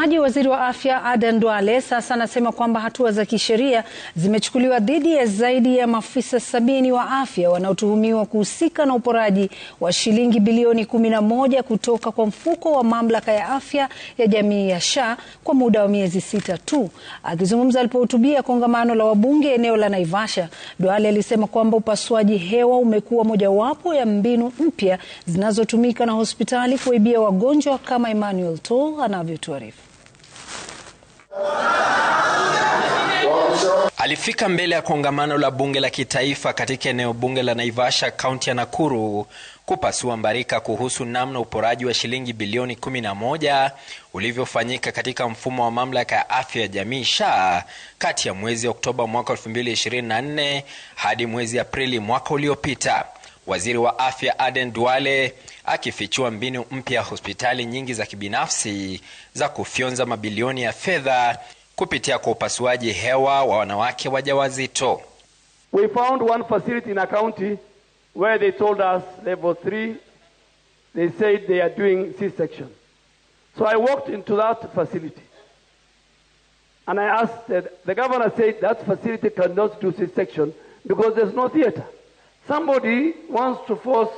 Mtazamaji, waziri wa afya Aden Duale sasa anasema kwamba hatua za kisheria zimechukuliwa dhidi ya zaidi ya maafisa 70 wa afya wanaotuhumiwa kuhusika na uporaji wa shilingi bilioni 11 kutoka kwa mfuko wa mamlaka ya afya ya jamii ya SHA kwa muda wa miezi 6 tu. Akizungumza alipohutubia kongamano la wabunge eneo la Naivasha, Duale alisema kwamba upasuaji hewa umekuwa mojawapo ya mbinu mpya zinazotumika na hospitali kuibia wagonjwa, kama Emmanuel Tol anavyotuarifu. Alifika mbele ya kongamano la bunge la kitaifa katika eneo bunge la Naivasha, kaunti ya Nakuru, kupasua mbarika kuhusu namna uporaji wa shilingi bilioni 11 ulivyofanyika katika mfumo wa mamlaka ya afya ya jamii SHA kati ya mwezi Oktoba mwaka 2024 hadi mwezi Aprili mwaka uliopita. Waziri wa afya Aden Duale akifichua mbinu mpya ya hospitali nyingi za kibinafsi za kufyonza mabilioni ya fedha kupitia kwa upasuaji hewa wa wanawake wajawazito. We found one facility in a county where they told us level 3, they said they are doing C-section. So I walked into that facility and I asked, the governor said that facility cannot do C-section because there's no theater. Somebody wants to force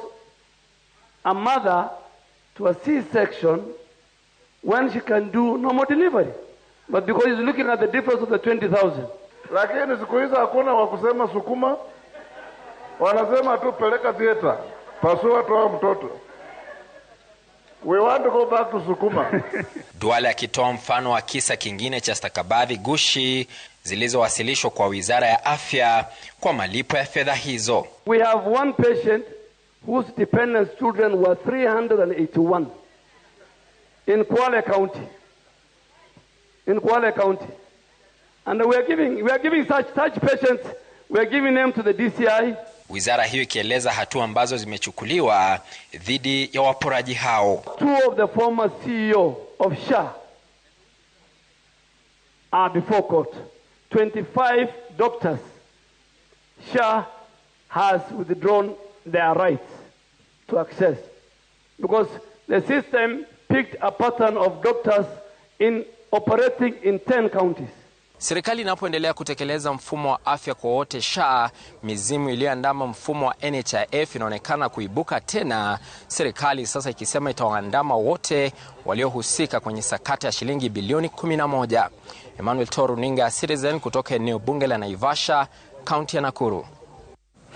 a mother to a C-section when she can do normal delivery. But because he's looking at the difference of the 20,000. Lakini siku hizo hakuna wa kusema sukuma. Wanasema tu peleka theater. Pasua toa mtoto. We want to go back to sukuma. Duale akitoa mfano wa kisa kingine cha stakabadhi gushi zilizowasilishwa kwa Wizara ya Afya kwa malipo ya fedha hizo. We have one patient whose dependent children were 381 in Kwale County. In Kwale County. And we are giving such patients, we are giving them to the DCI. Wizara hiyo ikieleza hatua ambazo zimechukuliwa dhidi ya waporaji hao. 2 of the former CEO of SHA are before court. 25 doctors, SHA has withdrawn their rights to access because the system picked a pattern of doctors operating in 10 counties. Serikali inapoendelea kutekeleza mfumo wa afya kwa wote SHA, mizimu iliyoandama mfumo wa NHIF inaonekana kuibuka tena, serikali sasa ikisema itawaandama wote waliohusika kwenye sakata ya shilingi bilioni 11. Emmanuel Tol, runinga Citizen, kutoka eneo bunge la Naivasha, kaunti ya Nakuru.